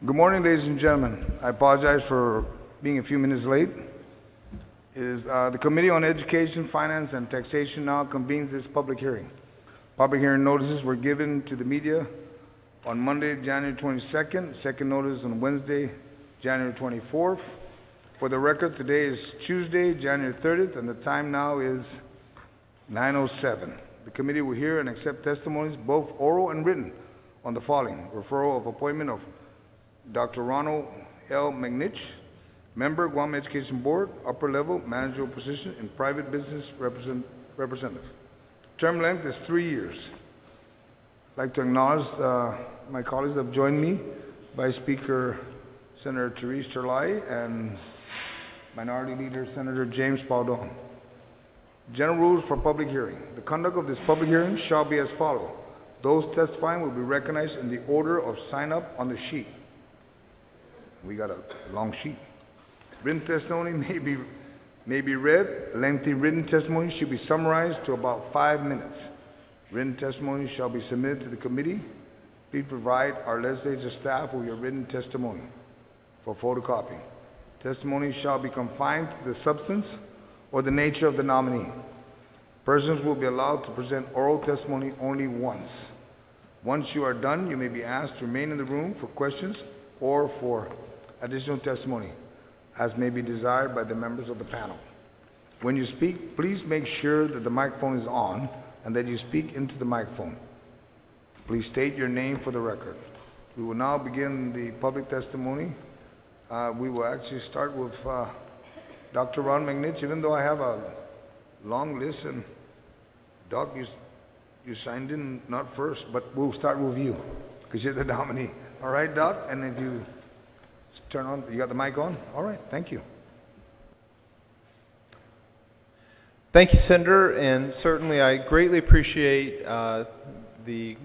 Good morning, ladies and gentlemen. I apologize for being a few minutes late. It is the Committee on Education, Finance, and Taxation now convenes this public hearing. Public hearing notices were given to the media on Monday, January 22nd, second notice on Wednesday, January 24th. For the record, today is Tuesday, January 30th, and the time now is 9:07. The committee will hear and accept testimonies, both oral and written, on the following: referral of appointment of Dr. Ronald L. McNich, member, Guam Education Board, upper level managerial position in private business representative. Term length is 3 years. I'd like to acknowledge my colleagues that have joined me, Vice Speaker Senator Therese Terlai and Minority Leader Senator James Paudon. General rules for public hearing. The conduct of this public hearing shall be as follows. Those testifying will be recognized in the order of sign up on the sheet. We got a long sheet. Written testimony may be read. Lengthy written testimony should be summarized to about 5 minutes. Written testimony shall be submitted to the committee. Please provide our legislature staff with your written testimony for photocopy. Testimony shall be confined to the substance or the nature of the nominee. Persons will be allowed to present oral testimony only once. Once you are done, you may be asked to remain in the room for questions or for additional testimony, as may be desired by the members of the panel. When you speak, please make sure that the microphone is on and that you speak into the microphone. Please state your name for the record. We will now begin the public testimony. We will actually start with Dr. Ron McNich, even though I have a long list, and Doc, you signed in not first, but we'll start with you because you're the nominee. All right, Doc, and if you turn on, you got the mic on? All right, thank you. Thank you, Senator, and certainly I greatly appreciate the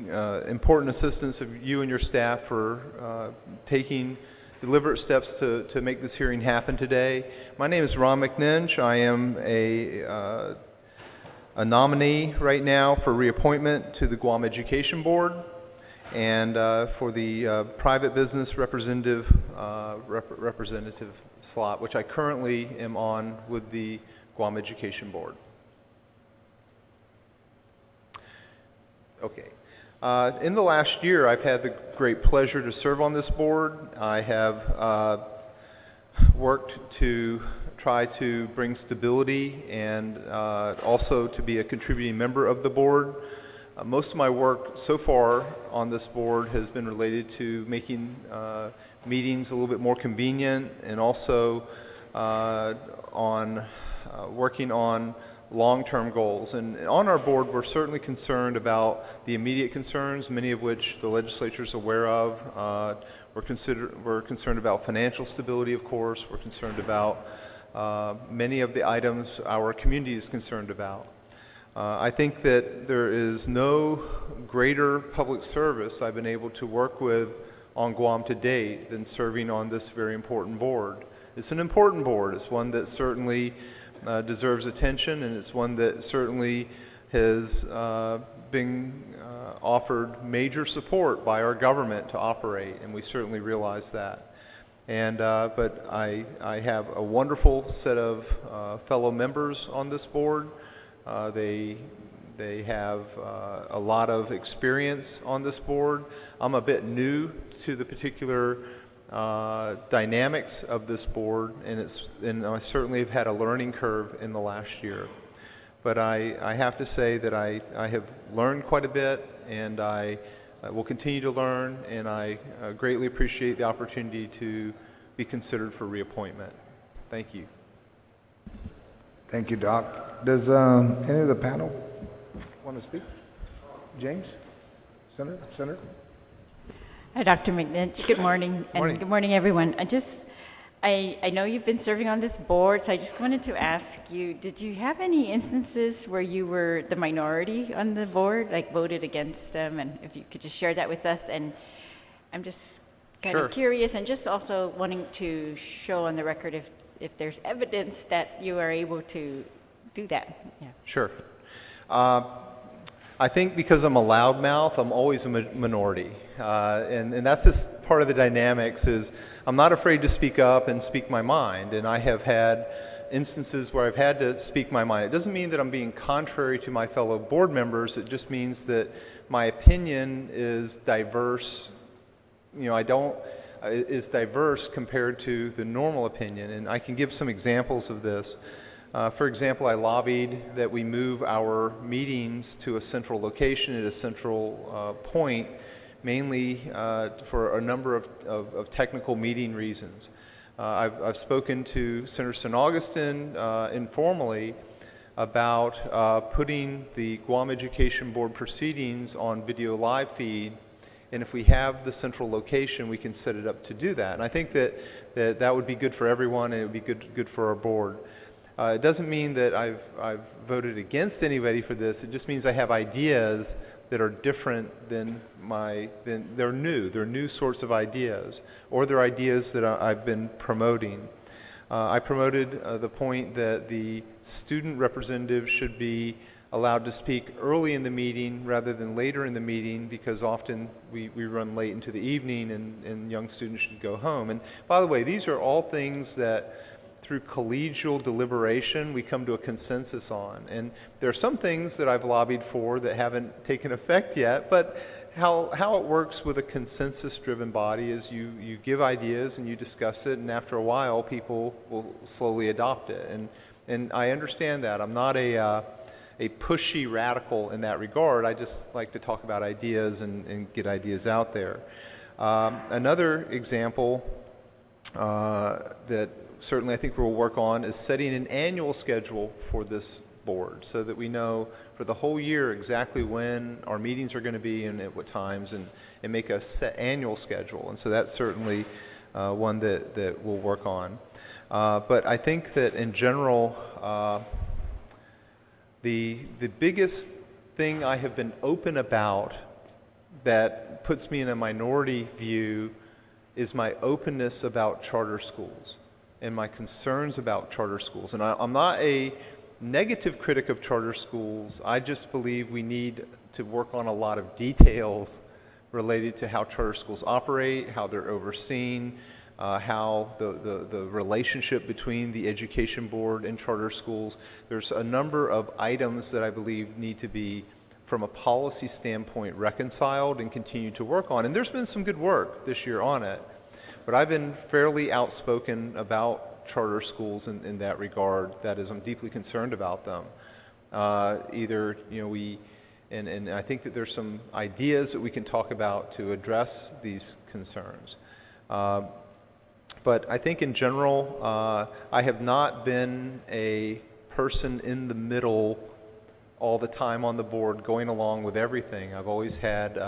important assistance of you and your staff for taking deliberate steps to make this hearing happen today. My name is Ron McNinch. I am a nominee right now for reappointment to the Guam Education Board and for the private business representative slot, which I currently am on with the Guam Education Board. Okay. In the last year, I've had the great pleasure to serve on this board. I have worked to try to bring stability and also to be a contributing member of the board. Most of my work so far on this board has been related to making meetings a little bit more convenient and also on working on long-term goals. And on our board, we're certainly concerned about the immediate concerns, many of which the legislature is aware of. We're concerned about financial stability, of course. We're concerned about many of the items our community is concerned about. I think that there is no greater public service I've been able to work with on Guam to date than serving on this very important board. It's an important board. It's one that certainly deserves attention, and it's one that certainly has been offered major support by our government to operate, and we certainly realize that. And but I have a wonderful set of fellow members on this board. They have a lot of experience on this board. I'm a bit new to the particular dynamics of this board, and I certainly have had a learning curve in the last year. But I have to say that I have learned quite a bit, and I will continue to learn, and I greatly appreciate the opportunity to be considered for reappointment. Thank you. Thank you, Doc. Does any of the panel want to speak? James? Senator? Hi, Dr. McNich. Good morning. And good morning, everyone. I know you've been serving on this board, so I just wanted to ask you, did you have any instances where you were the minority on the board, like voted against them? And if you could just share that with us. And I'm just kind of curious, and just also wanting to show on the record if there's evidence that you are able to do that. Yeah. Sure. I think because I'm a loudmouth, I'm always a minority. And that's just part of the dynamics is I'm not afraid to speak up and speak my mind. And I have had instances where I've had to speak my mind. It doesn't mean that I'm being contrary to my fellow board members. It just means that my opinion is diverse. You know, is diverse compared to the normal opinion. And I can give some examples of this. For example, I lobbied that we move our meetings to a central location at a central point, mainly for a number of technical meeting reasons. I've spoken to Senator St. Augustin informally about putting the Guam Education Board proceedings on video live feed, and if we have the central location, we can set it up to do that. And I think that would be good for everyone, and it would be good for our board. It doesn't mean that I've voted against anybody for this. It just means I have ideas that are different than they're new. They're new sorts of ideas, or they're ideas that I've been promoting. I promoted the point that the student representative should be allowed to speak early in the meeting rather than later in the meeting, because often we run late into the evening and young students should go home. And by the way, these are all things that through collegial deliberation we come to a consensus on. And there are some things that I've lobbied for that haven't taken effect yet, but how it works with a consensus-driven body is you give ideas and you discuss it, and after a while people will slowly adopt it. And I understand that. I'm not a pushy radical in that regard. I just like to talk about ideas and get ideas out there. Another example that certainly I think we'll work on is setting an annual schedule for this board so that we know for the whole year exactly when our meetings are going to be and at what times, and make a set annual schedule. And so that's certainly one that we'll work on. But I think that in general, the biggest thing I have been open about that puts me in a minority view is my openness about charter schools and my concerns about charter schools. And I'm not a negative critic of charter schools. I just believe we need to work on a lot of details related to how charter schools operate, how they're overseen, how the relationship between the education board and charter schools. There's a number of items that I believe need to be, from a policy standpoint, reconciled and continue to work on. And there's been some good work this year on it. But I've been fairly outspoken about charter schools in that regard. That is, I'm deeply concerned about them. And I think that there's some ideas that we can talk about to address these concerns. But I think in general, I have not been a person in the middle all the time on the board going along with everything. I've always had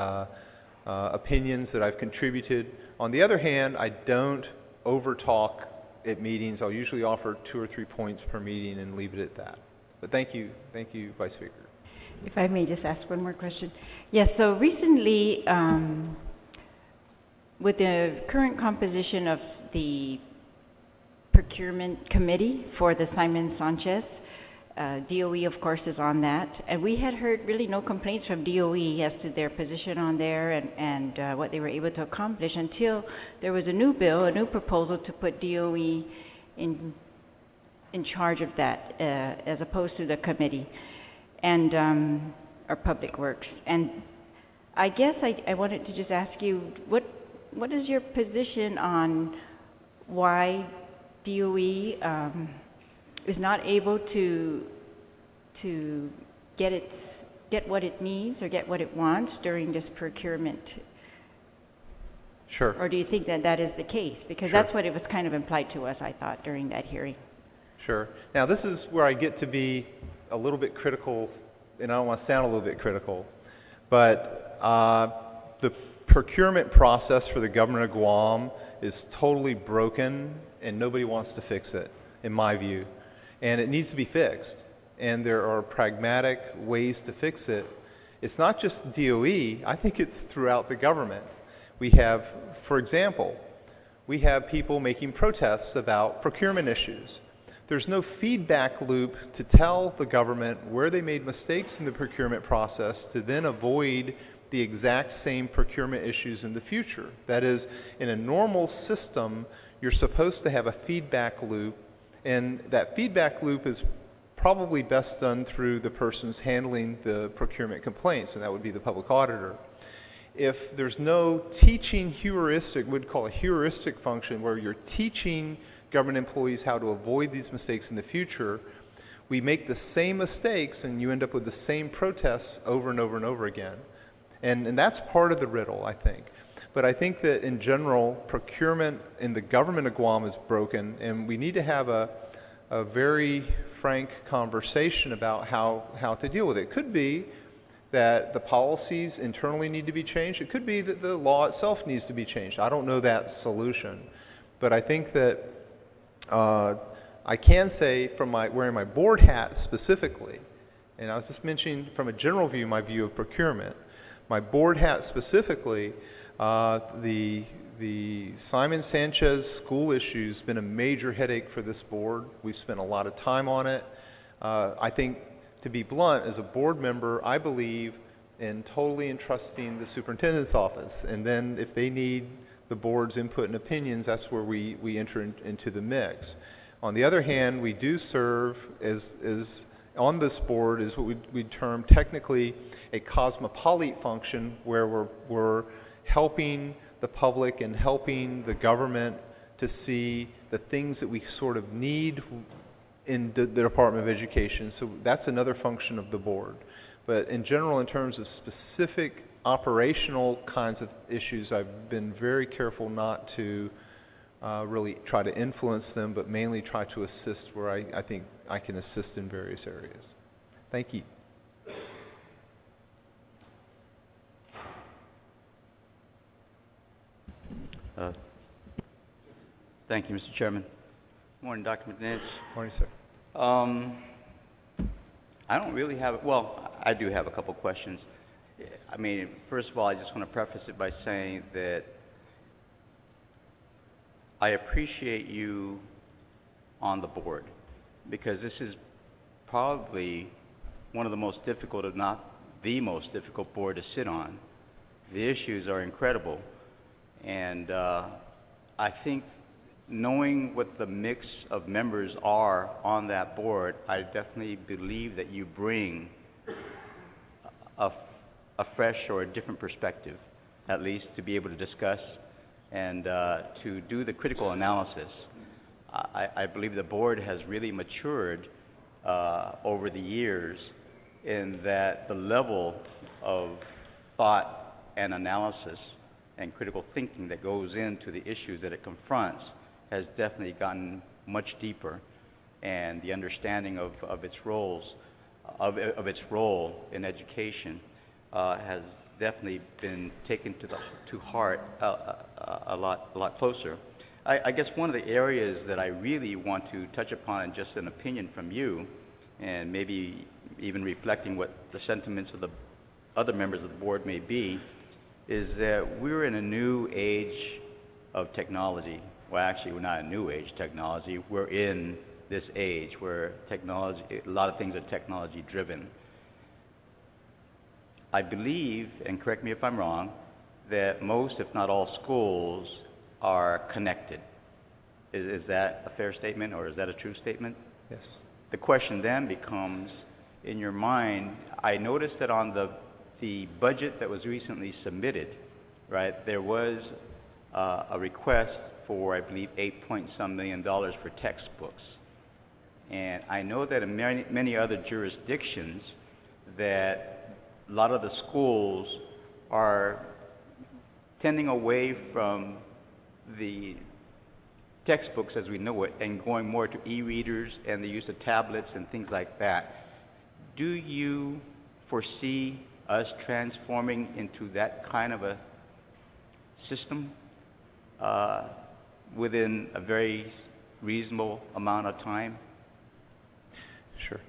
opinions that I've contributed. On the other hand, I don't overtalk at meetings. I'll usually offer 2 or 3 points per meeting and leave it at that. But thank you, Vice Speaker. If I may just ask one more question. Yes, so recently, with the current composition of the procurement committee for the Simon Sanchez, DOE, of course, is on that. And we had heard really no complaints from DOE as to their position on there and what they were able to accomplish until there was a new bill, a new proposal to put DOE in charge of that as opposed to the committee and our Public Works. And I guess I wanted to just ask you, what is your position on why DOE is not able to get what it needs or get what it wants during this procurement? Sure. Or do you think that is the case? Because Sure. that's what it was kind of implied to us, I thought, during that hearing. Sure. Now, this is where I get to be a little bit critical, and I don't want to sound a little bit critical, but the procurement process for the government of Guam is totally broken, and nobody wants to fix it, in my view. And it needs to be fixed. And there are pragmatic ways to fix it. It's not just DOE, I think it's throughout the government. We have, for example, we have people making protests about procurement issues. there's no feedback loop to tell the government where they made mistakes in the procurement process to then avoid the exact same procurement issues in the future. That is, in a normal system, you're supposed to have a feedback loop, and that feedback loop is probably best done through the persons handling the procurement complaints, and that would be the public auditor. If there's no teaching heuristic, we'd call a heuristic function, where you're teaching government employees how to avoid these mistakes in the future, we make the same mistakes and you end up with the same protests over and over and over again. And that's part of the riddle, I think. But I think that in general, procurement in the government of Guam is broken, and we need to have a very frank conversation about how to deal with it. It could be that the policies internally need to be changed. It could be that the law itself needs to be changed. I don't know that solution. But I think that I can say from wearing my board hat specifically, and I was just mentioning from a general view, my view of procurement, my board hat specifically, the Simon Sanchez school issue has been a major headache for this board. We've spent a lot of time on it. I think, to be blunt, as a board member, I believe in totally entrusting the superintendent's office. And then if they need the board's input and opinions, that's where we enter into the mix. On the other hand, we do serve as on this board is what we term technically a cosmopolite function, where we're helping the public and helping the government to see the things that we sort of need in the Department of Education. So that's another function of the board. But in general, in terms of specific operational kinds of issues, I've been very careful not to really try to influence them, but mainly try to assist where I think I can assist in various areas. Thank you. Thank you, Mr. Chairman. Morning, Dr. McNinch. Morning, sir. I don't really have, well, I do have a couple questions. I mean, first of all, I just want to preface it by saying that I appreciate you on the board, because this is probably one of the most difficult, if not the most difficult board to sit on. The issues are incredible, and I think knowing what the mix of members are on that board, I definitely believe that you bring a fresh or a different perspective, at least to be able to discuss and to do the critical analysis. I believe the board has really matured over the years, in that the level of thought and analysis and critical thinking that goes into the issues that it confronts has definitely gotten much deeper, and the understanding of its roles, of its role in education has definitely been taken to heart a lot closer. I guess one of the areas that I really want to touch upon, and just an opinion from you, and maybe even reflecting what the sentiments of the other members of the board may be, is that we're in a new age of technology. Well, actually, we're not a new age technology. We're in this age where technology, a lot of things are technology driven. I believe, and correct me if I'm wrong, that most, if not all, schools are connected. Is that a fair statement, or is that a true statement? Yes. The question then becomes, in your mind, I noticed that on the budget that was recently submitted, right, there was a request for, I believe, $8-point-some million for textbooks. And I know that in many other jurisdictions that a lot of the schools are tending away from the textbooks as we know it and going more to e-readers and the use of tablets and things like that. Do you foresee us transforming into that kind of a system within a very reasonable amount of time? Sure.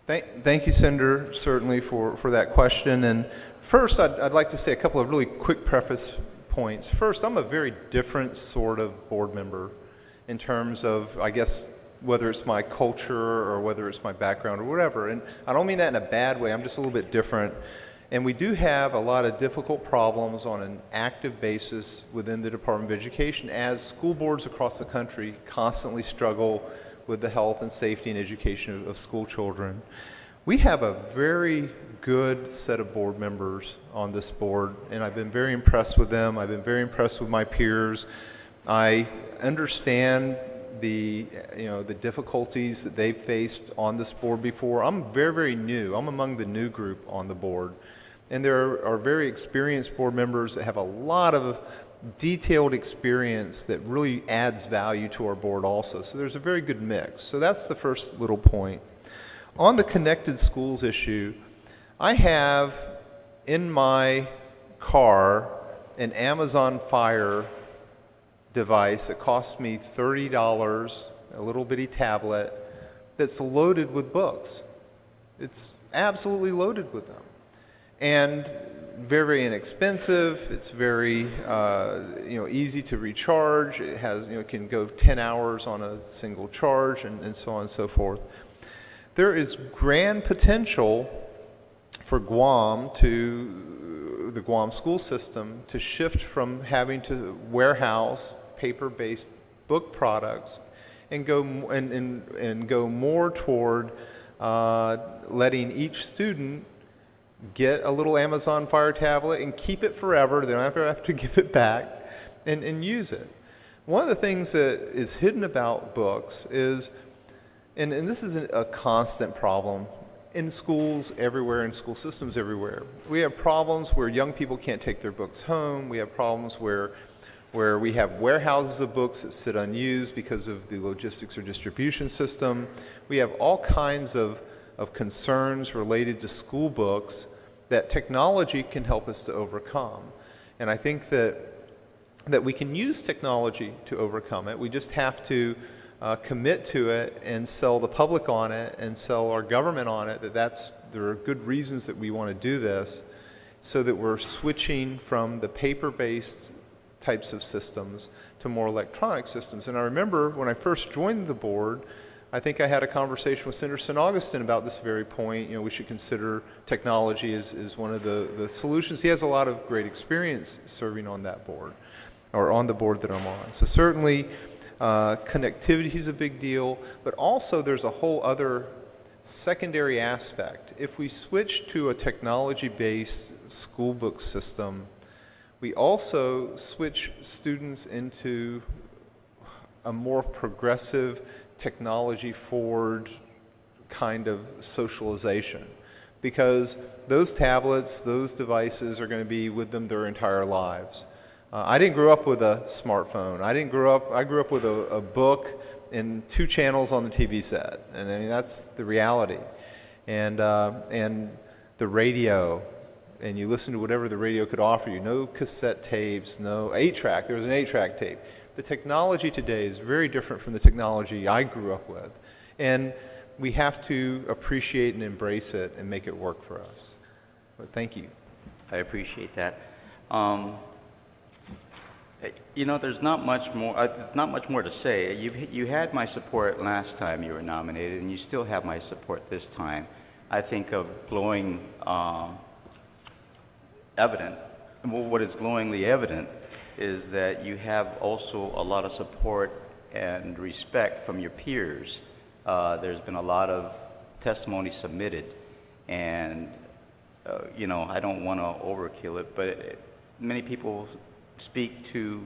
Thank you, Senator, certainly for that question. And first, I'd like to say a couple of really quick preface points. First, I'm a very different sort of board member in terms of, I guess, whether it's my culture or whether it's my background or whatever. And I don't mean that in a bad way. I'm just a little bit different. And we do have a lot of difficult problems on an active basis within the Department of Education as school boards across the country constantly struggle with the health and safety and education of school children. We have a very good set of board members on this board, and I've been very impressed with them. I've been very impressed with my peers. I understand the difficulties that they've faced on this board before. I'm very, very new. I'm among the new group on the board. And there are very experienced board members that have a lot of detailed experience that really adds value to our board also. So there's a very good mix. So that's the first little point. On the connected schools issue, I have in my car an Amazon Fire device that cost me $30, a little bitty tablet that's loaded with books. It's absolutely loaded with them. And very, very inexpensive. It's very easy to recharge. It has, can go 10 hours on a single charge and so on and so forth. There is grand potential for Guam the Guam school system to shift from having to warehouse paper-based book products and go more toward letting each student get a little Amazon Fire tablet and keep it forever. They don't ever have to give it back and use it. One of the things that is hidden about books is, and this is a constant problem in schools everywhere, in school systems everywhere. We have problems where young people can't take their books home. We have problems where we have warehouses of books that sit unused because of the logistics or distribution system. We have all kinds of concerns related to school books that technology can help us to overcome. And I think that we can use technology to overcome it. We just have to commit to it and sell the public on it and sell our government on it, there are good reasons that we want to do this, so that we're switching from the paper-based types of systems to more electronic systems. And I remember when I first joined the board, I think I had a conversation with Senator Agustin about this very point. We should consider technology as one of the solutions. He has a lot of great experience serving on that board, or on the board that I'm on. So certainly connectivity is a big deal, but also there's a whole other secondary aspect. If we switch to a technology-based school book system, we also switch students into a more progressive, technology-forward kind of socialization, because those tablets, those devices are going to be with them their entire lives. I didn't grow up with a smartphone. I grew up with a book and 2 channels on the TV set, and I mean that's the reality. And the radio, and you listen to whatever the radio could offer you. No cassette tapes, no 8-track. There was an 8-track tape. The technology today is very different from the technology I grew up with, and we have to appreciate and embrace it and make it work for us. But thank you. I appreciate that. There's not much more to say. You had my support last time you were nominated, and you still have my support this time. I think of glowing evident. What is glowingly evident is that you have also a lot of support and respect from your peers. There's been a lot of testimony submitted, and I don't want to overkill it, but many people speak to,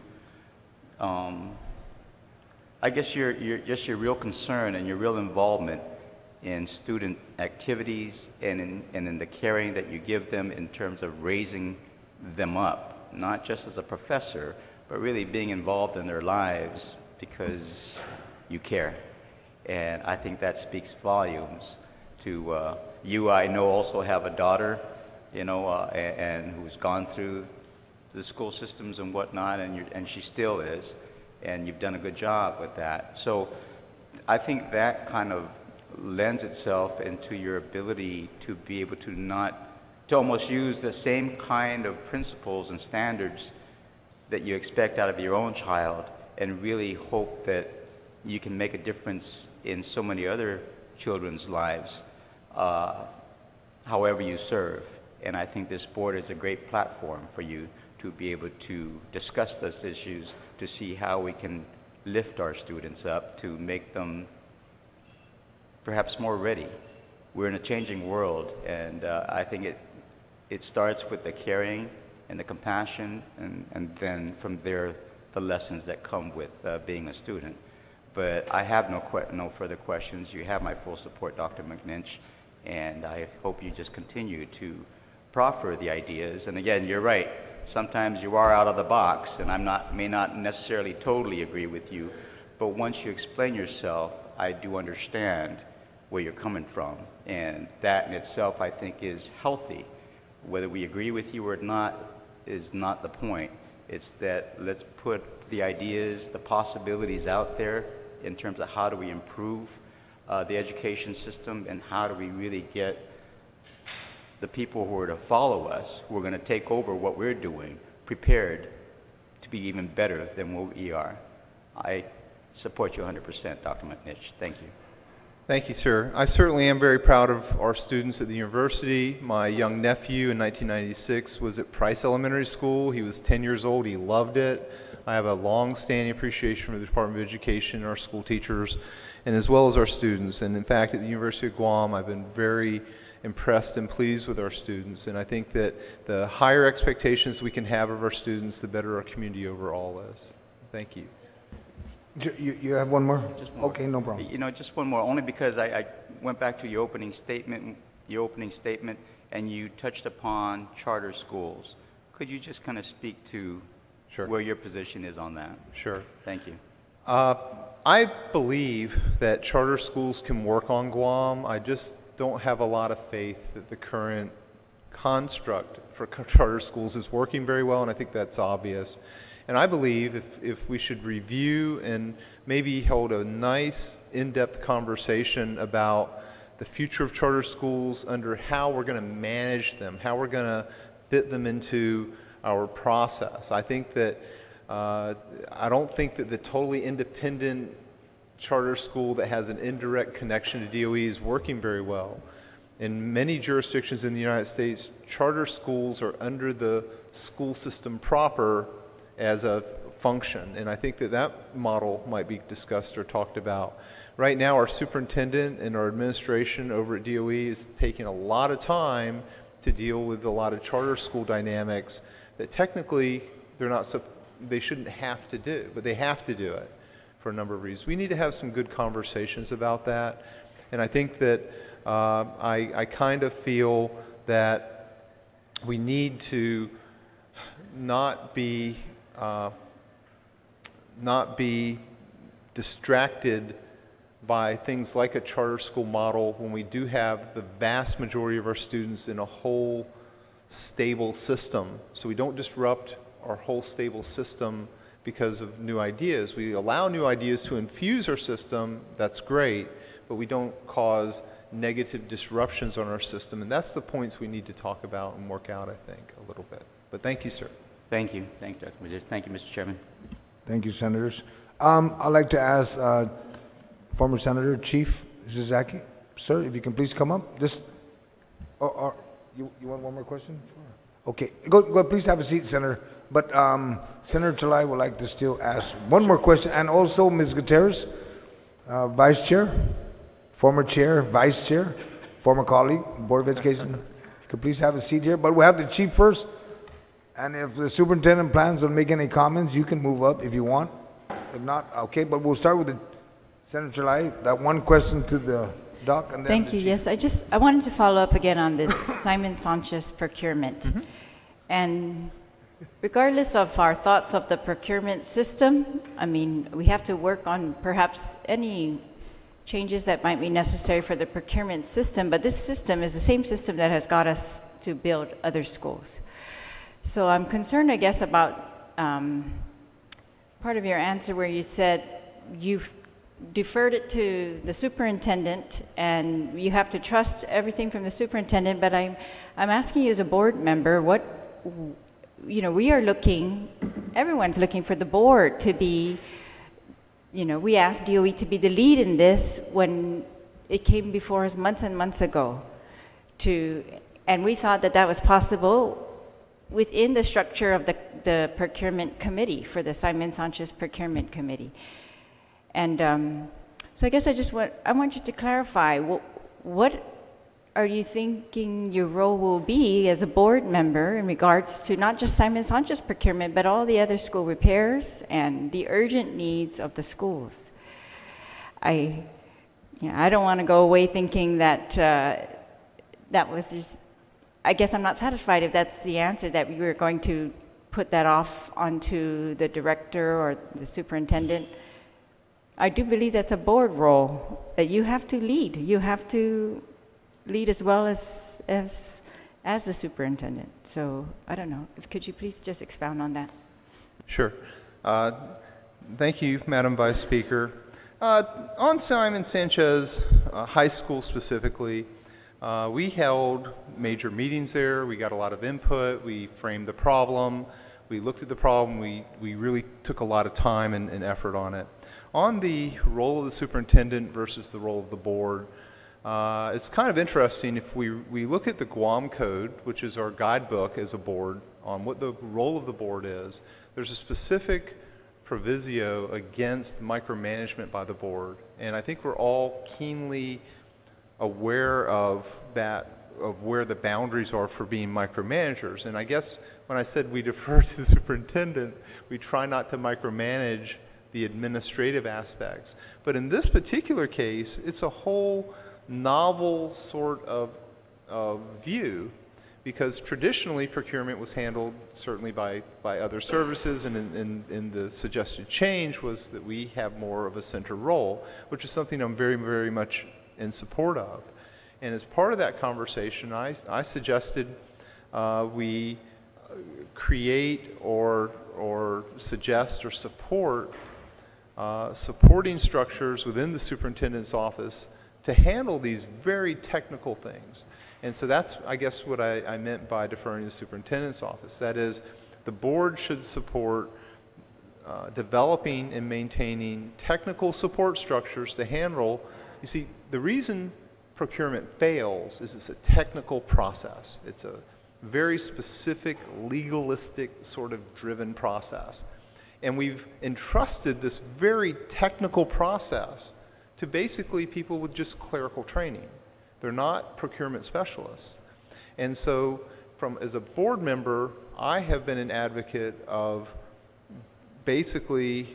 I guess your real concern and your real involvement in student activities and in the caring that you give them in terms of raising them up, not just as a professor, but really being involved in their lives because you care. And I think that speaks volumes to you. I know also have a daughter, and who's gone through the school systems and whatnot, and she still is, and you've done a good job with that. So I think that kind of lends itself into your ability to be able to almost use the same kind of principles and standards that you expect out of your own child, and really hope that you can make a difference in so many other children's lives, however you serve. And I think this board is a great platform for you to be able to discuss those issues, to see how we can lift our students up, to make them perhaps more ready. We're in a changing world, and I think it starts with the caring and the compassion, and then from there, the lessons that come with being a student. But I have no further questions. You have my full support, Dr. McNinch, and I hope you just continue to proffer the ideas. And again, you're right. Sometimes you are out of the box, and may not necessarily totally agree with you, but once you explain yourself, I do understand where you're coming from, and that in itself, I think, is healthy. Whether we agree with you or not is not the point. It's that let's put the ideas, the possibilities out there in terms of how do we improve the education system, and how do we really get the people who are to follow us, who are going to take over what we're doing, prepared to be even better than what we are. I support you 100%, Dr. McNinch. Thank you. Thank you, sir. I certainly am very proud of our students at the university. My young nephew in 1996 was at Price Elementary School. He was 10 years old. He loved it. I have a long-standing appreciation for the Department of Education, our school teachers, and as well as our students. And in fact, at the University of Guam, I've been very impressed and pleased with our students. And I think that the higher expectations we can have of our students, the better our community overall is. Thank you. You have one more? Just one more. Okay, no problem. You know, just one more, only because I went back to your opening statement, and you touched upon charter schools. Could you just kind of speak to Sure. where your position is on that? Sure. Thank you. I believe that charter schools can work on Guam. I just don't have a lot of faith that the current construct for charter schools is working very well, and I think that's obvious. And I believe if we should review and maybe hold a nice in-depth conversation about the future of charter schools under how we're going to manage them, how we're going to fit them into our process. I think that I don't think that the totally independent charter school that has an indirect connection to DOE is working very well. In many jurisdictions in the United States, charter schools are under the school system proper as a function, and I think that that model might be discussed or talked about. Right now, our superintendent and our administration over at DOE is taking a lot of time to deal with a lot of charter school dynamics that technically they shouldn't have to do, but they have to do it for a number of reasons. We need to have some good conversations about that, and I think that I kind of feel that we need to not be distracted by things like a charter school model when we do have the vast majority of our students in a whole stable system. So we don't disrupt our whole stable system because of new ideas. We allow new ideas to infuse our system, that's great, but we don't cause negative disruptions on our system, and that's the points we need to talk about and work out, I think, a little bit. But thank you, sir. Thank you. Thank you, Dr. McNinch. Thank you, Mr. Chairman. Thank you, Senators. I'd like to ask former Senator Chief Zizaki, sir, if you can please come up. You want one more question? Okay, go. Please have a seat, Senator. But Senator Chalai would like to still ask one more question, and also Ms. Gutierrez, Vice Chair, former Chair, Vice Chair, former colleague, Board of Education. If you could please have a seat here. But we'll have the Chief first. And if the superintendent plans on making any comments, you can move up if you want. If not, okay. But we'll start with Senator Chalai. That one question to the doc, and then Thank you. Yes, I wanted to follow up again on this Simon Sanchez procurement. Mm-hmm. And regardless of our thoughts of the procurement system, I mean, we have to work on perhaps any changes that might be necessary for the procurement system. But this system is the same system that has got us to build other schools. So I'm concerned, I guess, about part of your answer where you said you've deferred it to the superintendent and you have to trust everything from the superintendent, but I'm asking you as a board member, we are looking, everyone's looking for the board to be, we asked DOE to be the lead in this when it came before us months and months ago. And we thought that that was possible within the structure of the procurement committee, for the Simon Sanchez Procurement Committee. And so I guess I want you to clarify, what are you thinking your role will be as a board member in regards to not just Simon Sanchez procurement, but all the other school repairs and the urgent needs of the schools? I don't want to go away thinking that that was just, I guess I'm not satisfied if that's the answer, that we were going to put that off onto the director or the superintendent. I do believe that's a board role, that you have to lead. You have to lead as well as the superintendent. So I don't know. Could you please just expound on that? Sure. Thank you, Madam Vice Speaker. On Simon Sanchez High School specifically, we held major meetings there. We got a lot of input. We framed the problem. We looked at the problem. We really took a lot of time and effort on it. On the role of the superintendent versus the role of the board, it's kind of interesting. If we look at the Guam Code, which is our guidebook as a board on what the role of the board is, there's a specific proviso against micromanagement by the board. And I think we're all keenly aware of that, of where the boundaries are for being micromanagers. And I guess when I said we defer to the superintendent, we try not to micromanage the administrative aspects. But in this particular case, it's a whole novel sort of view, because traditionally procurement was handled certainly by other services, and in the suggested change was that we have more of a center role, which is something I'm very, very much in support of. And as part of that conversation, I suggested we create or suggest or support supporting structures within the superintendent's office to handle these very technical things. And so that's, I guess, what I meant by deferring to the superintendent's office. That is, the board should support developing and maintaining technical support structures to handle. You see, the reason procurement fails is it's a technical process. It's a very specific, legalistic sort of driven process. And we've entrusted this very technical process to basically people with just clerical training. They're not procurement specialists. And so as a board member, I have been an advocate of basically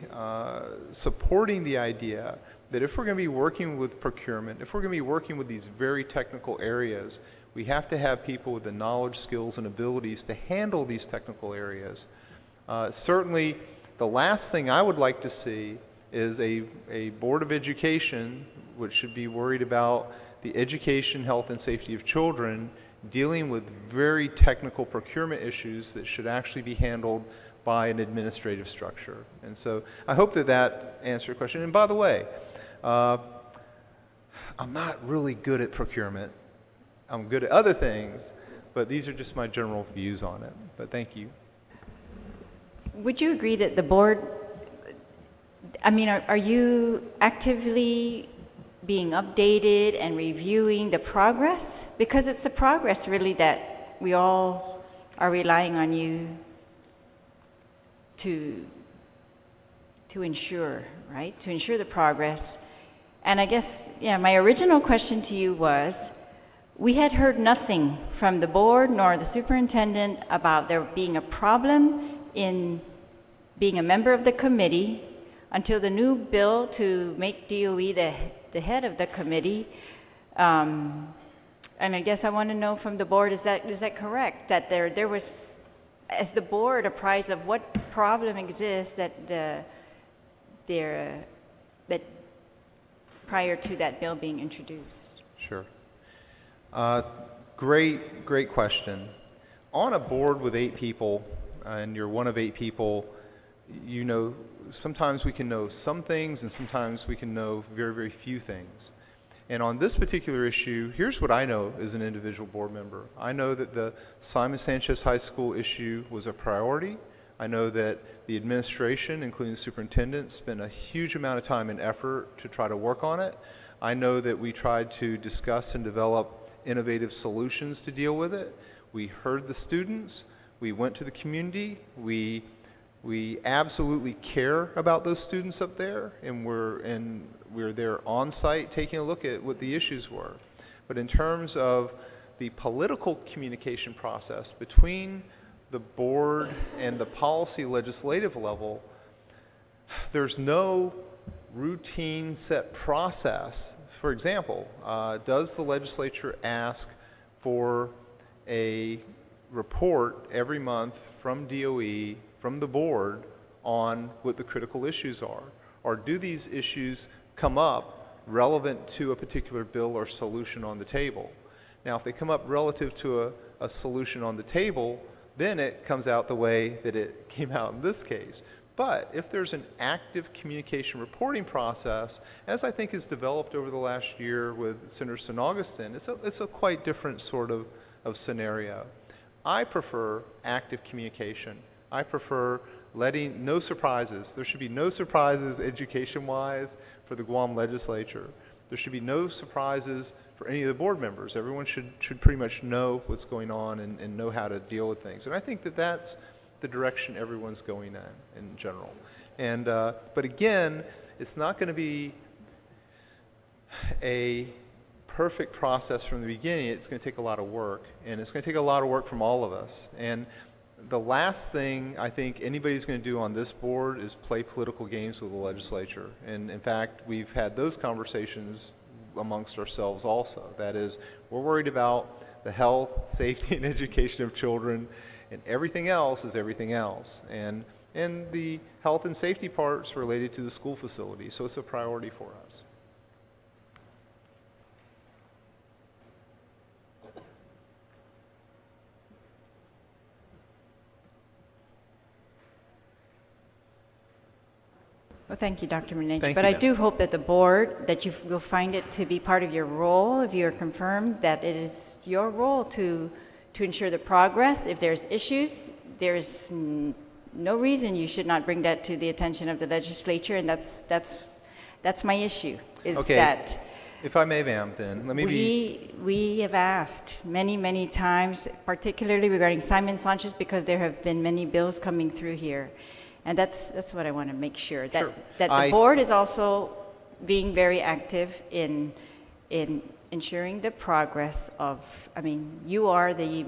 supporting the idea that if we're going to be working with procurement, if we're going to be working with these very technical areas, we have to have people with the knowledge, skills, and abilities to handle these technical areas. Certainly, the last thing I would like to see is a Board of Education, which should be worried about the education, health, and safety of children, dealing with very technical procurement issues that should actually be handled by an administrative structure. And so I hope that that answered your question. And by the way, I'm not really good at procurement. I'm good at other things, but these are just my general views on it. But thank you. Would you agree that the board, I mean, are you actively being updated and reviewing the progress? Because it's the progress really that we all are relying on you to ensure, right? To ensure the progress. And I guess, yeah, my original question to you was, we had heard nothing from the board nor the superintendent about there being a problem in being a member of the committee until the new bill to make DOE the head of the committee. And I guess I want to know from the board, is that correct? That there was, as the board apprised of what problem exists that prior to that bill being introduced? Sure. Great question. On a board with 8 people, and you're one of 8 people, you know, sometimes we can know some things and sometimes we can know very, very few things. And on this particular issue, here's what I know as an individual board member. I know that the Simon Sanchez High School issue was a priority. I know that the administration, including the superintendent, spent a huge amount of time and effort to try to work on it. I know that we tried to discuss and develop innovative solutions to deal with it. We heard the students, we went to the community, we absolutely care about those students up there, and we're there on site taking a look at what the issues were. But in terms of the political communication process between the board and the policy legislative level, there's no routine set process. For example, does the legislature ask for a report every month from DOE, from the board, on what the critical issues are? Or do these issues come up relevant to a particular bill or solution on the table? Now, if they come up relative to a solution on the table, then it comes out the way that it came out in this case. But if there's an active communication reporting process, as I think is developed over the last year with Senator St. Augustine, it's a quite different sort of scenario. I prefer active communication. I prefer letting no surprises. There should be no surprises education-wise for the Guam legislature. There should be no surprises for any of the board members. Everyone should pretty much know what's going on and know how to deal with things. And I think that that's the direction everyone's going in general. And but again, it's not going to be a perfect process from the beginning. It's going to take a lot of work, and it's going to take a lot of work from all of us. And the last thing I think anybody's going to do on this board is play political games with the legislature. And in fact, we've had those conversations amongst ourselves also. That is, we're worried about the health, safety, and education of children, and everything else is everything else. And the health and safety part's related to the school facility, so it's a priority for us. Well, thank you, Dr. Manich. Thank but you, I ma'am. do hope that the board, that you will find it to be part of your role, if you're confirmed that it is your role to ensure the progress. If there's issues, there's no reason you should not bring that to the attention of the legislature, and that's my issue, is Okay. that If I may, ma'am, then let me be. we have asked many times, particularly regarding Simon Sanchez, because there have been many bills coming through here. And that's what I want to make sure, that, Sure. that the board is also being very active in ensuring the progress of, I mean, you are the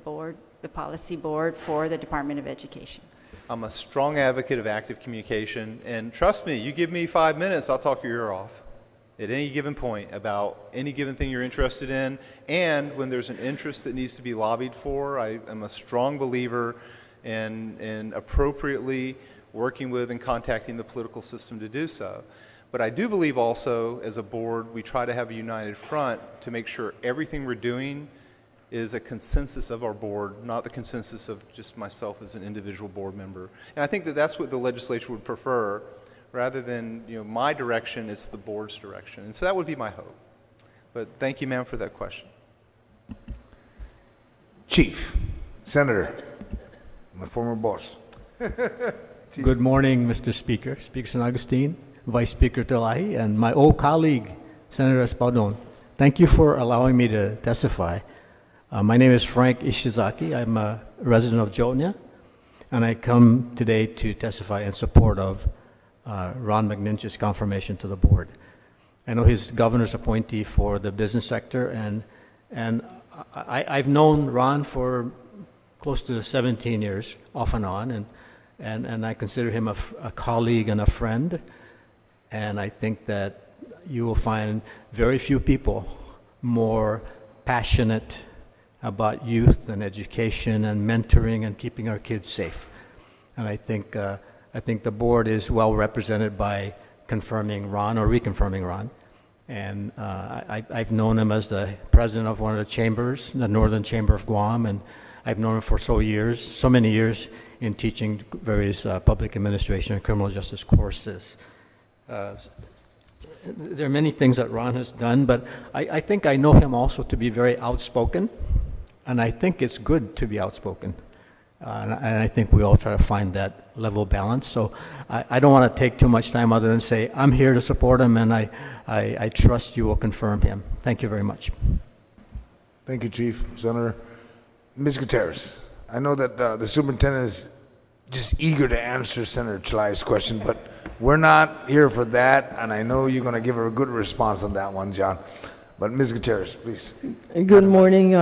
board, the policy board for the Department of Education. I'm a strong advocate of active communication, and trust me, you give me 5 minutes, I'll talk your ear off at any given point about any given thing you're interested in, and when there's an interest that needs to be lobbied for, I am a strong believer in appropriately working with and contacting the political system to do so. But I do believe also, as a board, we try to have a united front to make sure everything we're doing is a consensus of our board, not the consensus of just myself as an individual board member. And I think that that's what the legislature would prefer, rather than, you know, my direction, it's the board's direction. And so that would be my hope. But thank you, ma'am, for that question. Chief, Senator, my former boss. Good morning, Mr. Speaker, Speaker St. Augustine, Vice Speaker Telahi, and my old colleague, Senator Espadon. Thank you for allowing me to testify. My name is Frank Ishizaki. I'm a resident of Jotnia, and I come today to testify in support of Ron McNinch's confirmation to the board. I know he's governor's appointee for the business sector, and I've known Ron for close to 17 years, off and on, and I consider him a colleague and a friend, and I think that you will find very few people more passionate about youth and education and mentoring and keeping our kids safe. And I think the board is well represented by confirming Ron or reconfirming Ron. And I've known him as the president of one of the chambers, the Northern Chamber of Guam, and I've known him for so many years in teaching various public administration and criminal justice courses. There are many things that Ron has done, but I think I know him also to be very outspoken, and I think it's good to be outspoken. And I think we all try to find that level balance. So I don't want to take too much time other than say I'm here to support him, and I trust you will confirm him. Thank you very much. Thank you, Chief. Senator. Ms. Gutierrez, I know that the superintendent is just eager to answer Senator Chelai's question, but we're not here for that, and I know you're going to give her a good response on that one, John. But Ms. Gutierrez, please. Good morning,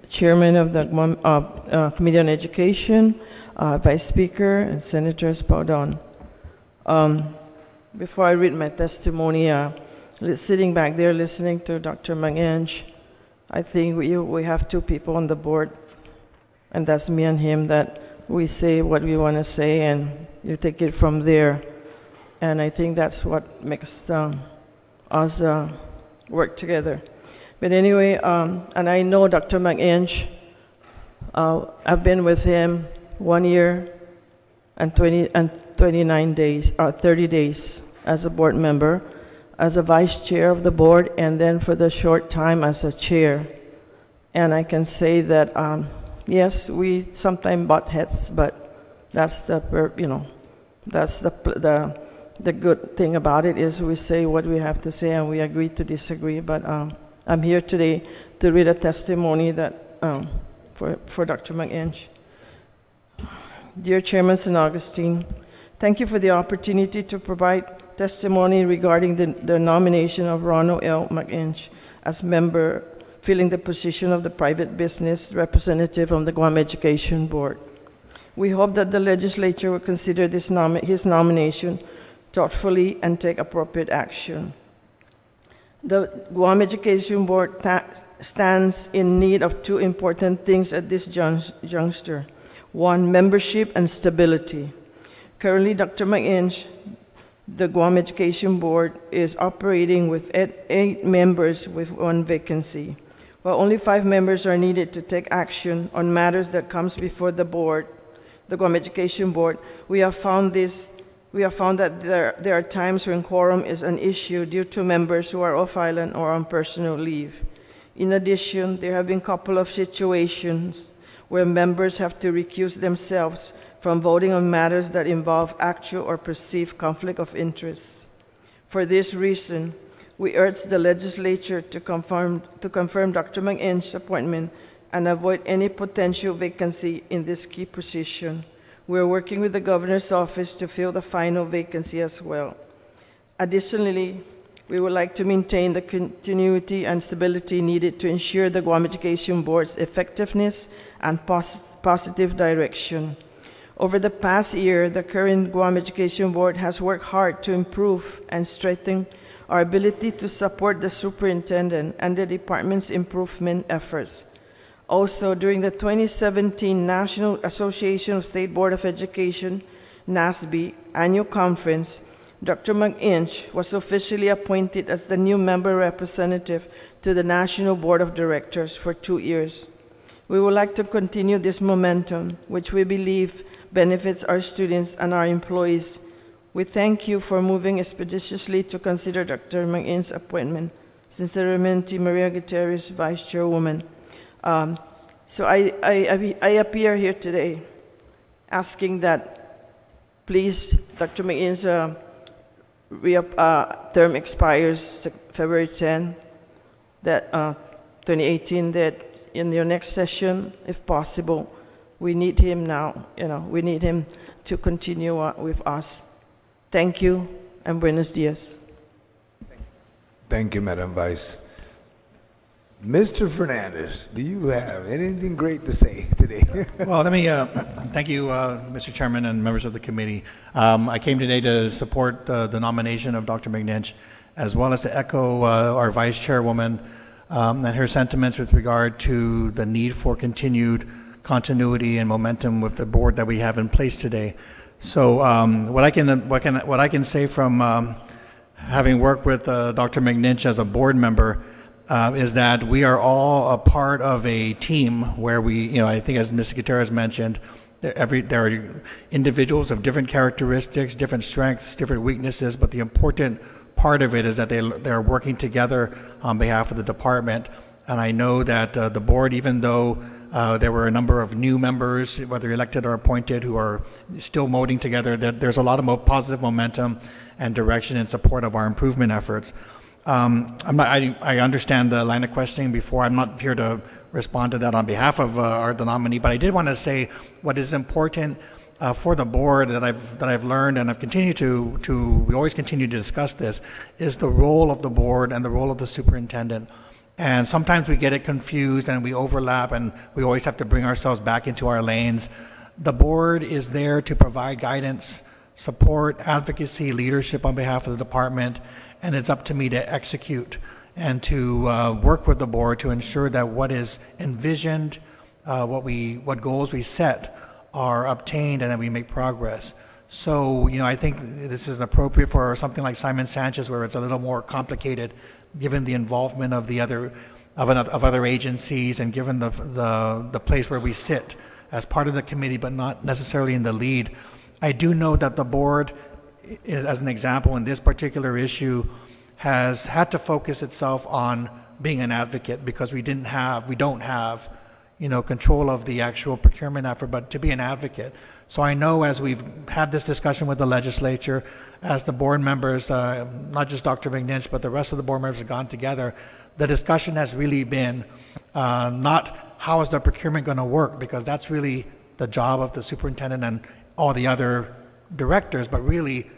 Chairman of the Committee on Education, Vice Speaker, and Senator Espadon. Before I read my testimony, sitting back there listening to Dr. Mang-Eng, I think we have two people on the board, and that's me and him, that we say what we want to say, and you take it from there. And I think that's what makes us work together. But anyway, and I know Dr. Mang-Eng. I've been with him 1 year and 29 days, 30 days as a board member, as a vice chair of the board, and then for the short time as a chair. And I can say that, yes, we sometimes butt heads, but that's the good thing about it, is we say what we have to say and we agree to disagree. But I'm here today to read a testimony that for Dr. Mang-Eng. Dear Chairman St. Augustine, thank you for the opportunity to provide testimony regarding the nomination of Ronald L. Mang-Eng as member filling the position of the private business representative on the Guam Education Board. We hope that the legislature will consider his nomination thoughtfully and take appropriate action. The Guam Education Board stands in need of two important things at this juncture. One, membership and stability. Currently, Dr. Mang-Eng, the Guam Education Board, is operating with 8 members with 1 vacancy. While only 5 members are needed to take action on matters that comes before the board, the Guam Education Board, we have found that there are times when quorum is an issue due to members who are off island or on personal leave. In addition, there have been a couple of situations where members have to recuse themselves from voting on matters that involve actual or perceived conflict of interest. For this reason, we urge the legislature to confirm Dr. Mang-Eng's appointment and avoid any potential vacancy in this key position. We are working with the governor's office to fill the final vacancy as well. Additionally, we would like to maintain the continuity and stability needed to ensure the Guam Education Board's effectiveness and positive direction. Over the past year, the current Guam Education Board has worked hard to improve and strengthen our ability to support the superintendent and the department's improvement efforts. Also, during the 2017 National Association of State Board of Education, NASB, annual conference, Dr. Mang-Eng was officially appointed as the new member representative to the National Board of Directors for 2 years. We would like to continue this momentum, which we believe benefits our students and our employees. We thank you for moving expeditiously to consider Dr. Mang-Eng's appointment. Sinceramente, Maria Gutierrez, Vice Chairwoman. So I appear here today asking that please, Dr. Mang-Eng's term expires February 10, that 2018, that in your next session, if possible, we need him now, we need him to continue with us. Thank you, and buenos dias. Thank you, Madam Vice. Mr. Fernandez, do you have anything great to say today? Well, let me thank you, Mr. Chairman and members of the committee. I came today to support the nomination of Dr. Mang-Eng, as well as to echo our Vice Chairwoman and her sentiments with regard to the need for continued continuity and momentum with the board that we have in place today. So what I can say from having worked with Dr. Mang-Eng as a board member is that we are all a part of a team where we, I think as Ms. Gutierrez mentioned, there are individuals of different characteristics, different strengths, different weaknesses, but the important part of it is that they're working together on behalf of the department. And I know that the board, even though There were a number of new members, whether elected or appointed, who are still molding together. There's a lot of positive momentum and direction in support of our improvement efforts. I understand the line of questioning before. I'm not here to respond to that on behalf of the nominee, but I did want to say what is important for the board that I've learned, and I've continued we always continue to discuss this, is the role of the board and the role of the superintendent. And sometimes we get it confused and we overlap, and we always have to bring ourselves back into our lanes. The board is there to provide guidance, support, advocacy, leadership on behalf of the department, and it's up to me to execute and to work with the board to ensure that what is envisioned, what goals we set are obtained, and that we make progress. So, I think this is appropriate for something like Simon Sanchez, where it's a little more complicated, given the involvement of other agencies, and given the place where we sit as part of the committee, but not necessarily in the lead. I do know that the board, as an example, in this particular issue, has had to focus itself on being an advocate, because we don't have control of the actual procurement effort, but to be an advocate. So I know, as we've had this discussion with the legislature, as the board members, not just Dr. McNinch, but the rest of the board members have gone together, the discussion has really been not how is the procurement going to work, because that's really the job of the superintendent and all the other directors, but really,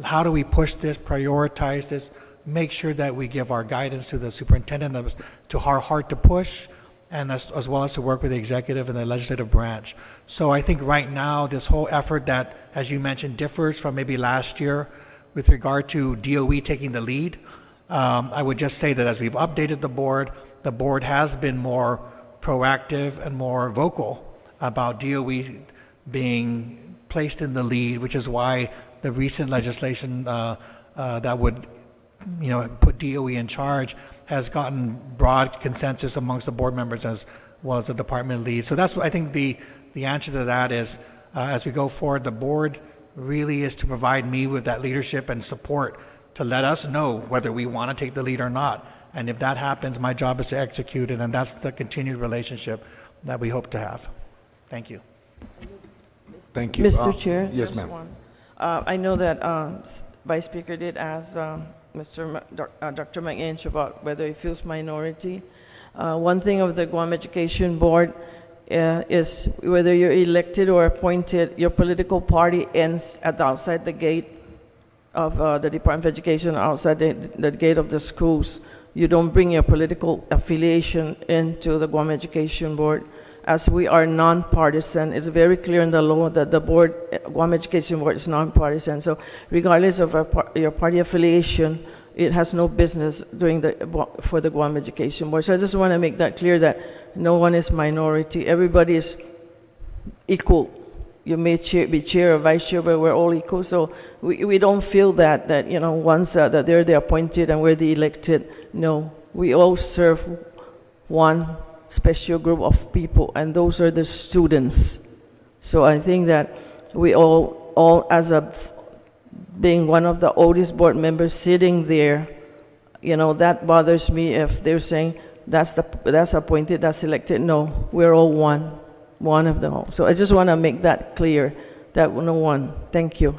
how do we push this, prioritize this, make sure that we give our guidance to the superintendent as to how hard to push, and as well as to work with the executive and the legislative branch. So I think right now, this whole effort that, as you mentioned, differs from maybe last year with regard to DOE taking the lead. I would just say that as we've updated the board has been more proactive and more vocal about DOE being placed in the lead, which is why the recent legislation that would put DOE in charge has gotten broad consensus amongst the board members as well as the department lead. So that's what I think the answer to that is, as we go forward, the board really is to provide me with that leadership and support to let us know whether we want to take the lead or not. And if that happens, my job is to execute it, and that's the continued relationship that we hope to have. Thank you. Thank you. Mr. Chair? Yes, ma'am. I know that Vice Speaker did ask Dr. McInch about whether he feels minority. One thing of the Guam Education Board is whether you're elected or appointed, your political party ends at outside the gate of the Department of Education, outside the gate of the schools. You don't bring your political affiliation into the Guam Education Board. As we are nonpartisan, it's very clear in the law that the board, Guam Education Board, is nonpartisan. So regardless of your party affiliation, it has no business for the Guam Education Board. So I just want to make that clear, that no one is minority. Everybody is equal. You may be chair or vice chair, but we're all equal. So we don't feel that once that they're the appointed and we're the elected. No, we all serve one special group of people, and those are the students. So I think that we all as being one of the oldest board members sitting there, that bothers me if they're saying that's appointed, that's elected. No, we're all one of them all. So I just want to make that clear, that no one. Thank you.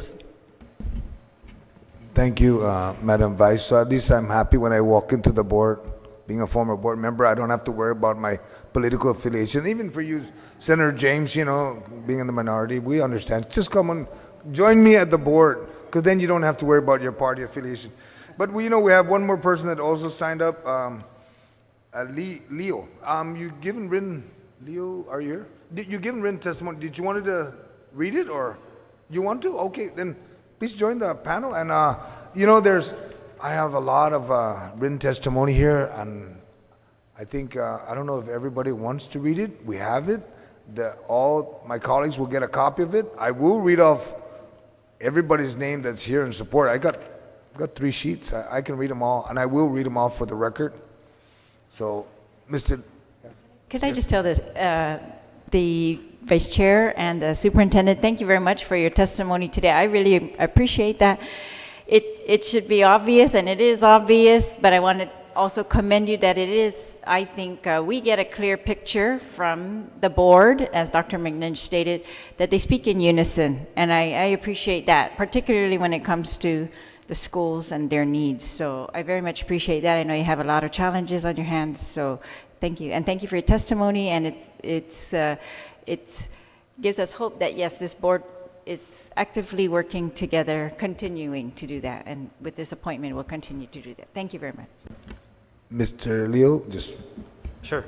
Thank you, Madam Vice. So at least I'm happy when I walk into the board. Being a former board member, I don't have to worry about my political affiliation. Even for you, Senator James, being in the minority, we understand. Just come and join me at the board, because then you don't have to worry about your party affiliation. But we have one more person that also signed up, Leo. You given written, Leo, are you here? You given written testimony. Did you want to read it, or you want to? Okay, then please join the panel. And I have a lot of written testimony here, and I think, I don't know if everybody wants to read it. We have it. All my colleagues will get a copy of it. I will read off everybody's name that's here in support. I got 3 sheets. I can read them all, and I will read them off for the record. So, Mr. Could I just tell this, the Vice Chair and the Superintendent, thank you very much for your testimony today. I really appreciate that. It should be obvious, and it is obvious, but I wanted also commend you that it is, I think, we get a clear picture from the board, as Dr. McNinch stated, that they speak in unison. And I appreciate that, particularly when it comes to the schools and their needs. So I very much appreciate that. I know you have a lot of challenges on your hands, so thank you. And thank you for your testimony, and it gives us hope that, yes, this board is actively working together, continuing to do that, and with this appointment, we'll continue to do that. Thank you very much. Mr. Leo, just... Sure.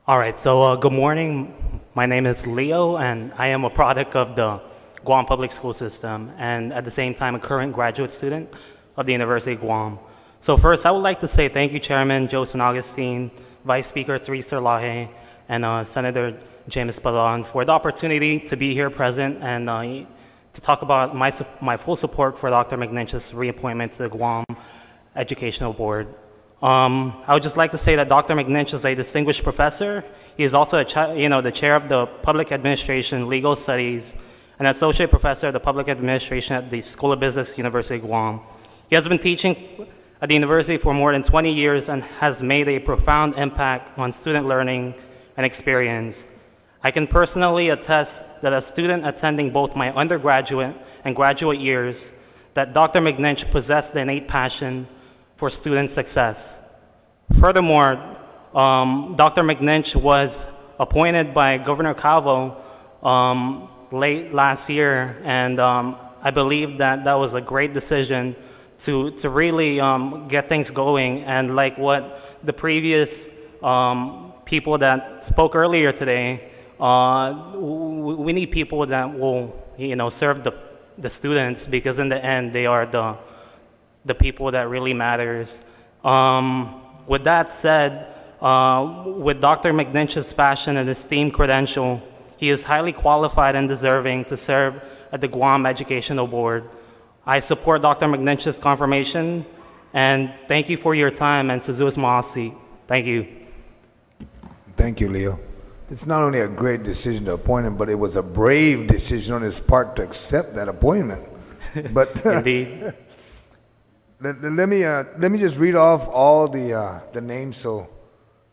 All right, so good morning. My name is Leo, and I am a product of the Guam public school system, and at the same time, a current graduate student of the University of Guam. So first, I would like to say thank you, Chairman Joseph Agustin, Vice Speaker Teresa Laje, and Senator James Padon for the opportunity to be here present and to talk about my full support for Dr. McNinch's reappointment to the Guam Educational Board. I would just like to say that Dr. McNinch is a distinguished professor. He is also the chair of the Public Administration Legal Studies and associate professor of the Public Administration at the School of Business, University of Guam. He has been teaching at the university for more than 20 years and has made a profound impact on student learning and experience. I can personally attest that as a student attending both my undergraduate and graduate years, that Dr. McNinch possessed the innate passion for student success. Furthermore, Dr. McNinch was appointed by Governor Calvo late last year, and I believe that that was a great decision to really get things going. And like what the previous people that spoke earlier today, we need people that will, serve the students, because in the end, they are the people that really matters. With that said, with Dr. McNinch's passion and esteemed credential, he is highly qualified and deserving to serve at the Guam Educational Board. I support Dr. McNinch's confirmation, and thank you for your time, and Suzus Maasi. Thank you. Thank you, Leo. It's not only a great decision to appoint him, but it was a brave decision on his part to accept that appointment. But Indeed. let me just read off all the names. So,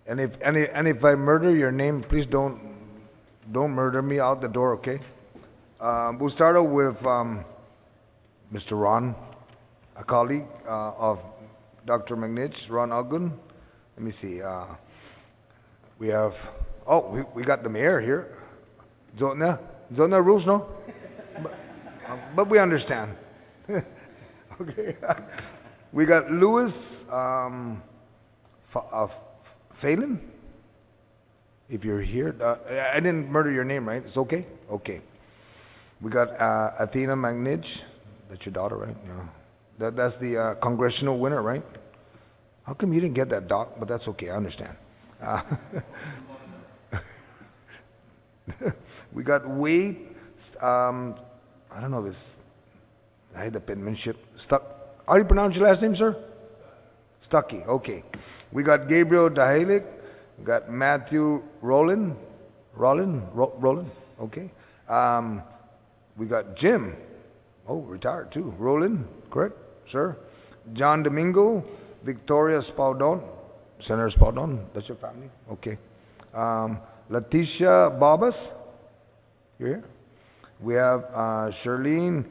and if I murder your name, please don't murder me out the door, okay? We'll start out with Mr. Ron, a colleague of Dr. McNinch, Ron Algun. Let me see. We have, we got the mayor here. Zona rules, no? But we understand. Okay. We got Louis Phelan. If you're here, I didn't murder your name, right? It's okay? Okay. We got Athena McNinch. That's your daughter, right? Yeah. That's the congressional winner, right? How come you didn't get that, Doc? But that's okay, I understand. We got Wade. I don't know if I had the penmanship. How do you pronounce your last name, sir? Stuckey, okay. We got Gabriel Dahalik. We got Matthew Roland, okay. We got Jim, retired too. Roland, correct, sir. John Domingo, Victoria Spaudon, Senator Spaudon, that's your family, okay. Leticia Babas, you're here. We have Charlene,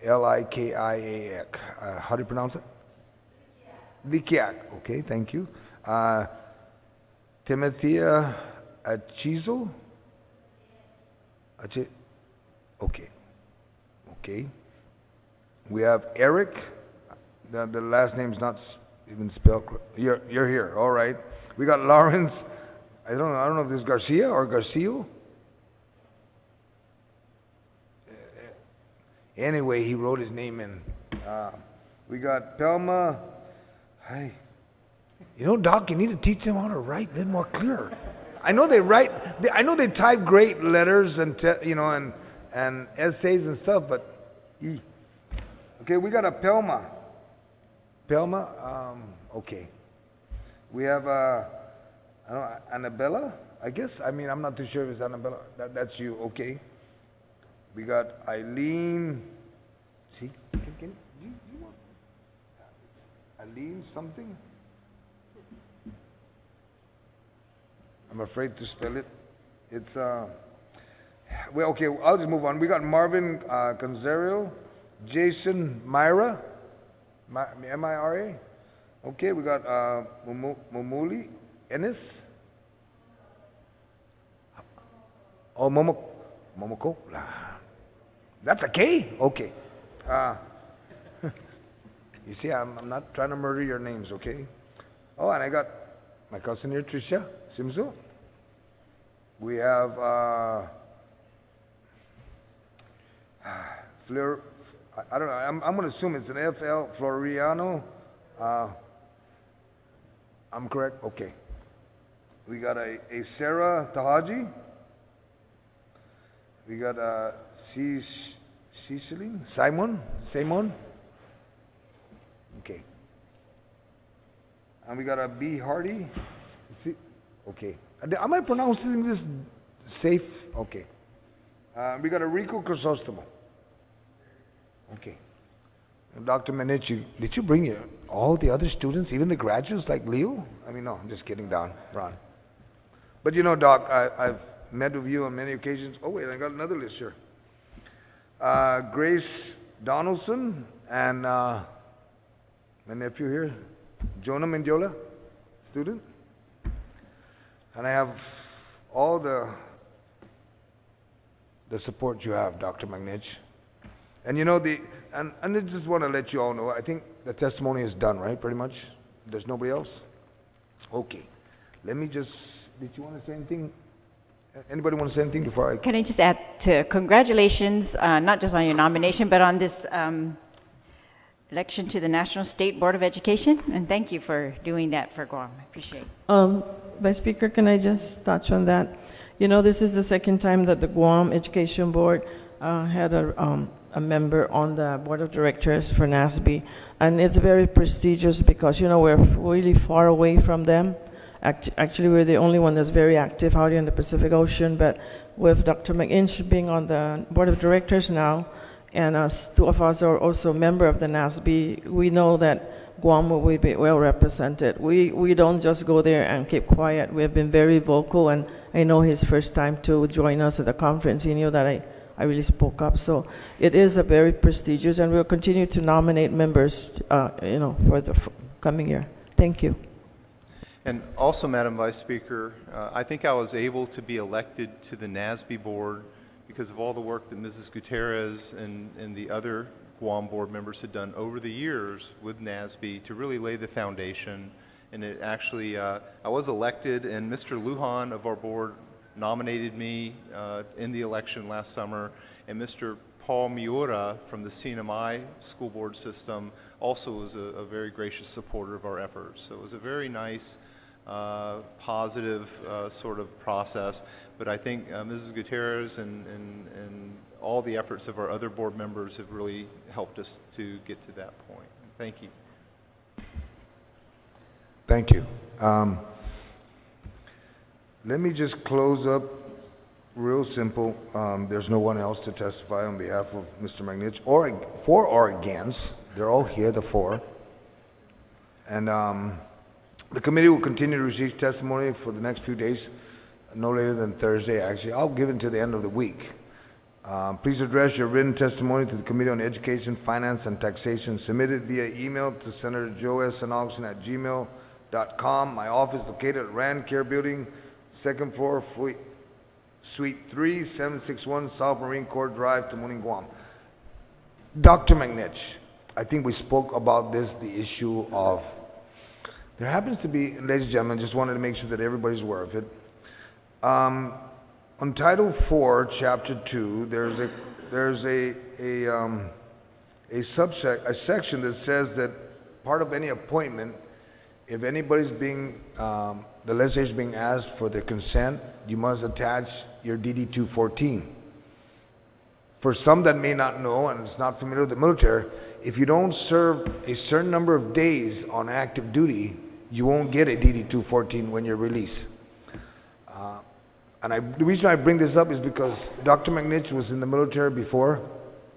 Likiak. How do you pronounce it? Likiak. Okay, thank you. Timothea Achizo. Okay. Okay. We have Eric. The last name's not even spelled. You're here. All right. We got Lawrence. I don't know if this is Garcia or Garcio. Anyway, he wrote his name in. We got Pelma. Hey, Doc, you need to teach them how to write a little more clear. I know they write. I know they type great letters and and essays and stuff, but okay, we got a Pelma. Pelma. Okay. We have I don't know, Annabella. I guess. I mean, I'm not too sure if it's Annabella. That's you. Okay. We got Eileen. See, you want? Aline something? I'm afraid to spell it. It's, well, okay, I'll just move on. We got Marvin Conzario, Jason Myra, M-I-R-A. Okay, we got Momuli Ennis. Oh, Momoko. That's a K? Okay. You see, I'm not trying to murder your names, okay? Oh, and I got my cousin here, Tricia Simzo. We have Fleur, I don't know, I'm going to assume it's an F.L. Floriano. I'm correct? Okay. We got a Sarah Tahaji. We got a Simon. Okay. And we got a B. Hardy. Okay. Am I pronouncing this safe? Okay. We got a Rico Crisostomo. Okay. And Dr. Manichi, did you bring all the other students, even the graduates like Leo? I mean, no, I'm just kidding, Ron. But you know, Doc, I've met with you on many occasions. Oh, wait, I got another list here. Grace Donaldson and my nephew here, Jonah Mendiola, student. And I have all the support you have, Dr. McNitch. And you know, and I just want to let you all know, I think the testimony is done, right, pretty much? There's nobody else? Okay. Let me just, did you want to say anything? Anybody want to say anything before I... Can I just add to congratulations, not just on your nomination, but on this election to the National State Board of Education, and thank you for doing that for Guam. I appreciate it. Vice Speaker, can I just touch on that? You know, this is the second time that the Guam Education Board had a member on the Board of Directors for NASB, and it's very prestigious because, you know, we're really far away from them. Actually, we're the only one that's very active out here in the Pacific Ocean, but with Dr. McInch being on the Board of Directors now, and two of us are also member of the NASB, we know that Guam will be well represented. We don't just go there and keep quiet. We have been very vocal, and I know his first time to join us at the conference, he knew that I really spoke up. So it is a very prestigious, and we'll continue to nominate members, you know, for the coming year. Thank you. And also, Madam Vice Speaker, I think I was able to be elected to the NASB board because of all the work that Mrs. Gutierrez and the other Guam board members had done over the years with NASB to really lay the foundation. And it actually, I was elected, and Mr. Lujan of our board nominated me in the election last summer, and Mr. Paul Miura from the CNMI school board system also was a very gracious supporter of our efforts. So it was a very nice, positive sort of process. But I think Mrs. Gutierrez and all the efforts of our other board members have really helped us to get to that point. Thank you. Thank you. Let me just close up real simple. There's no one else to testify on behalf of Mr. McNitch or for or against. They're all here, the four. And the committee will continue to receive testimony for the next few days, no later than Thursday, actually. I'll give it to the end of the week. Please address your written testimony to the Committee on Education, Finance, and Taxation. Submit it via email to Senator Joe S. and Augustin at gmail.com. My office is located at Rand Care Building, second floor, Suite 3, 761 South Marine Corps Drive, Tamuning, Guam. Dr. McNitch, I think we spoke about this, the issue of, there happens to be, ladies and gentlemen, just wanted to make sure that everybody's aware of it. On Title 4, Chapter 2, there's a section that says that part of any appointment, if anybody's being, the legislature is being asked for their consent, you must attach your DD-214. For some that may not know and is not familiar with the military, if you don't serve a certain number of days on active duty, you won't get a DD-214 when you're released. The reason I bring this up is because Dr. McNitch was in the military before.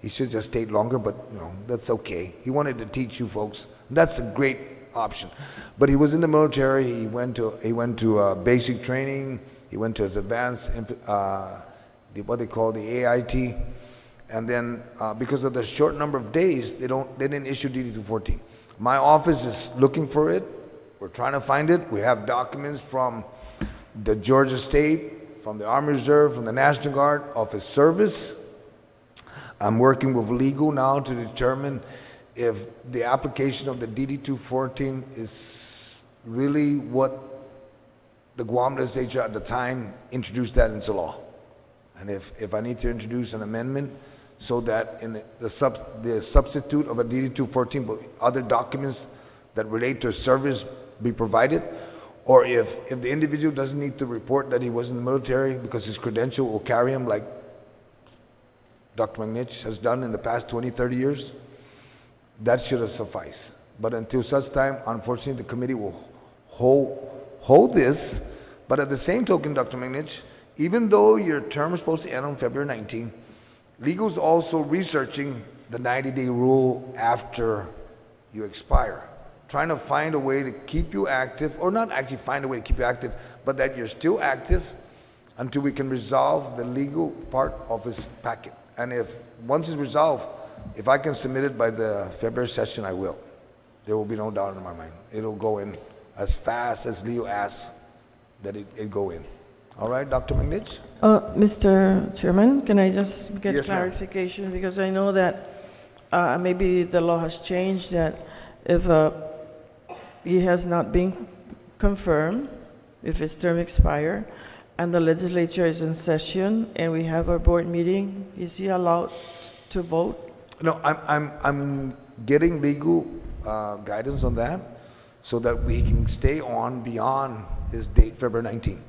He should have just stayed longer, but you know, that's okay. He wanted to teach you folks. That's a great option. But he was in the military. He went to basic training. He went to his advanced, what they call the AIT. And then because of the short number of days, they didn't issue DD-214. My office is looking for it. We're trying to find it. We have documents from the Georgia State, from the Army Reserve, from the National Guard of his service. I'm working with legal now to determine if the application of the DD-214 is really what the Guam Legislature at the time introduced that into law. And if I need to introduce an amendment so that in the substitute of a DD-214, but other documents that relate to a service be provided, or if the individual doesn't need to report that he was in the military because his credential will carry him like Dr. Magnich has done in the past 20, 30 years, that should have sufficed. But until such time, unfortunately, the committee will hold this. But at the same token, Dr. Magnich, even though your term is supposed to end on February 19, legal's also researching the 90-day rule after you expire, trying to find a way to keep you active, or not actually find a way to keep you active, but that you're still active until we can resolve the legal part of his packet. And once it's resolved, if I can submit it by the February session, I will. There will be no doubt in my mind. It'll go in as fast as Leo asks that it go in. All right, Dr. Magnich? Mr. Chairman, can I just get Yes, clarification? Because I know that maybe the law has changed, that if he has not been confirmed, if his term expires, and the legislature is in session and we have our board meeting, is he allowed to vote? No, I'm getting legal guidance on that so that we can stay on beyond his date, February 19.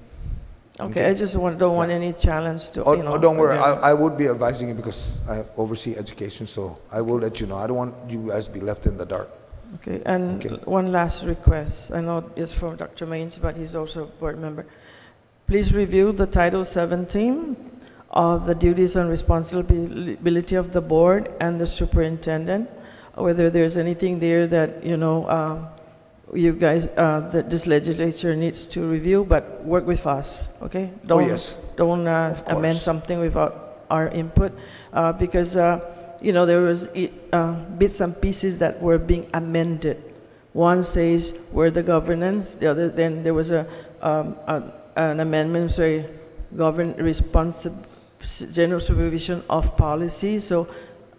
Okay, I just don't want any challenge to, don't worry. I would be advising you because I oversee education, so I will let you know. I don't want you guys to be left in the dark. Okay, and one last request. I know it's from Dr. Maines, but he's also a board member. Please review the Title 17 of the duties and responsibility of the board and the superintendent, whether there's anything there that, you guys, that this legislature needs to review, but work with us, okay? Don't amend something without our input, because, there was bits and pieces that were being amended. One says where the governance, the other, then there was an amendment say general supervision of policy. So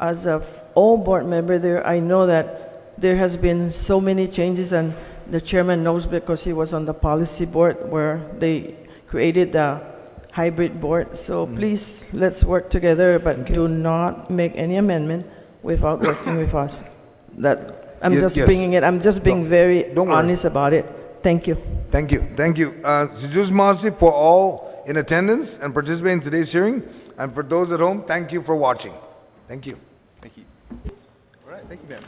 as of all board member there, I know that there has been so many changes, and the chairman knows because he was on the policy board where they created the hybrid board. So please, let's work together, but do not make any amendment without working with us. I'm just being very honest about it. Thank you. Thank you. Thank you. Sejus Masi for all in attendance and participating in today's hearing. And for those at home, thank you for watching. Thank you. Thank you. All right, thank you, ma'am.